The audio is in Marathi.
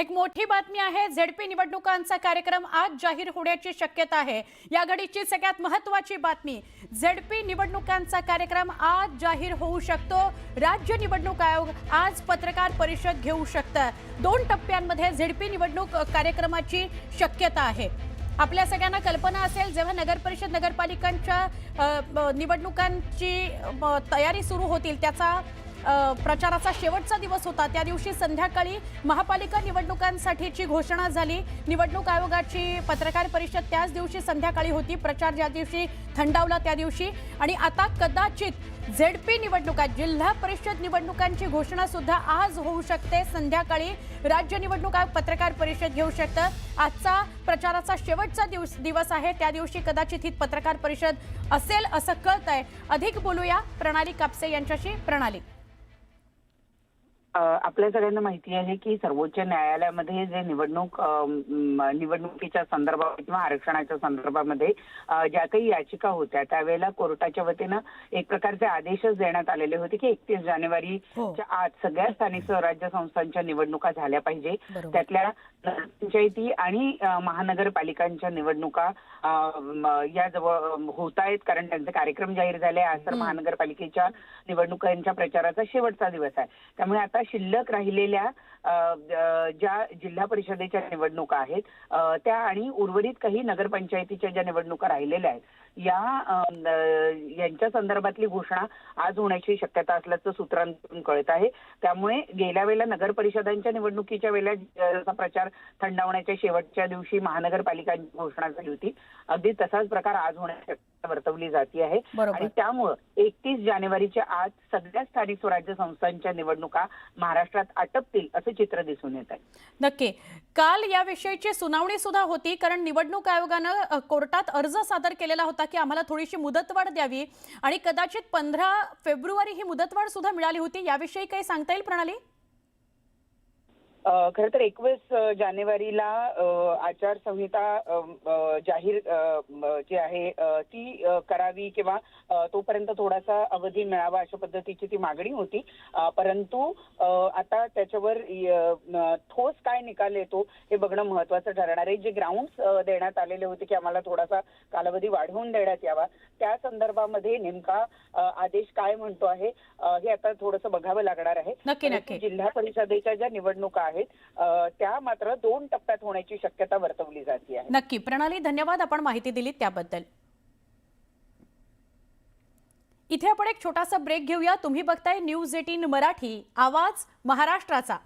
एक मोठी बातमी आहे। झेडपी निवडणुकांचा कार्यक्रम आज जाहीर होण्याची शक्यता आहे। या घडीची सगळ्यात महत्त्वाची बातमी, झेडपी निवडणुकांचा कार्यक्रम आज जाहीर होऊ शकतो। राज्य निवडणूक आयोग आज पत्रकार परिषद घेऊ शकतं। 2 टप्प्यांमध्ये झेडपी निवडणूक कार्यक्रमाची शक्यता आहे। आपल्या सगळ्यांना कल्पना असेल, जेव्हा नगरपरिषद नगरपालिकांच्या निवडणुकांची तयारी सुरू होतील, त्याचा प्रचाराचा शेवटचा दिवस होता। त्या दिवशी संध्याकाळी महापालिका निवडणुकांसाठीची घोषणा झाली। निवडणूक आयोगाची पत्रकार परिषद त्याच दिवशी संध्याकाळी होती। प्रचार ज्या दिवशी थंडावला त्या दिवशी, आणि आता कदाचित झेडपी निवडणुका, जिल्हा परिषद निवडणुकांची घोषणा सुद्धा आज होऊ शकते। संध्याकाळी राज्य निवडणूक आयोग पत्रकार परिषद घेऊ शकतं। आजचा प्रचाराचा शेवटचा दिवस आहे, त्या दिवशी कदाचित ही पत्रकार परिषद असेल असं कळतंय। अधिक बोलूया प्रणाली कापसे यांच्याशी। प्रणाली, आपल्या सगळ्यांना माहिती आहे की सर्वोच्च न्यायालयामध्ये जे निवडणुकीच्या संदर्भात किंवा आरक्षणाच्या संदर्भामध्ये ज्या काही याचिका होत्या, त्यावेळेला कोर्टाच्या वतीनं एक प्रकारचे आदेशच देण्यात आलेले होते की 31 जानेवारीच्या आत सगळ्या स्थानिक स्वराज्य संस्थांच्या निवडणुका झाल्या पाहिजे। त्यातल्या पंचायती आणि महानगरपालिकांच्या निवडणुका या जवळ होत आहेत, कारण त्यांचे कार्यक्रम जाहीर झाले। आज तर महानगरपालिकेच्या निवडणुकांच्या प्रचाराचा शेवटचा दिवस आहे। त्यामुळे आता शिल्लक राहिलेल्या ज्या जिल्हा परिषदेच्या निवडणुका आहेत त्या आणि उर्वरित काही नगरपंचायतीच्या ज्या निवडणुका राहिलेल्या आहेत, यांच्या संदर्भातली घोषणा आज होण्याची शक्यता असल्याचं सूत्रांकडून कळत आहे। त्यामुळे गेल्या वेळेला नगर परिषदांच्या निवडणुकीच्या वेळेला प्रचार थंडावण्याच्या शेवटच्या दिवशी महानगरपालिकांची घोषणा झाली होती, अगदी तसाच प्रकार आज होण्याची शक्यता वर्तवली जाते आहे। आणि त्यामुळे 31 जानेवारीच्या आज सगळ्या स्थानिक स्वराज्य संस्थांच्या निवडणुका महाराष्ट्रात आटपतील असं चित्र दिसून येत आहे। नक्की, काल याविषयीची सुनावणी सुद्धा होती, कारण निवडणूक आयोगानं कोर्टात अर्ज सादर केलेला होता की आम्हाला थोडीशी मुदतवाढ द्यावी, आणि कदाचित 15 फेब्रुवारी ही मुदतवाढ सुद्धा मिळाली होती। याविषयी काही सांगता येईल प्रणाली? खरं तर 21 जानेवारीला आचारसंहिता जाहीर जी आहे ती करावी किंवा तोपर्यंत थोडासा अवधी मिळावा अशा पद्धतीची ती मागणी होती। परंतु आता त्याच्यावर ठोस काय निकाल येतो हे बघणं महत्त्वाचं ठरणार आहे। जे ग्राउंड्स देण्यात आलेले होते की आम्हाला थोडासा कालावधी वाढवून देण्यात यावा, त्या संदर्भामध्ये नेमका आदेश काय म्हणतो आहे हे आता थोडंसं बघावं लागणार आहे। नक्की जिल्हा परिषदेच्या ज्या निवडणुका आहेत त्या मात्र 2 टप्प्यात होण्याची शक्यता वर्तवली जाते आहे। नक्की प्रणाली, धन्यवाद आपण माहिती दिली त्याबद्दल। इथे आपण एक छोटासा ब्रेक घेऊया। तुम्ही बघताय न्यूज 18 मराठी, आवाज महाराष्ट्राचा।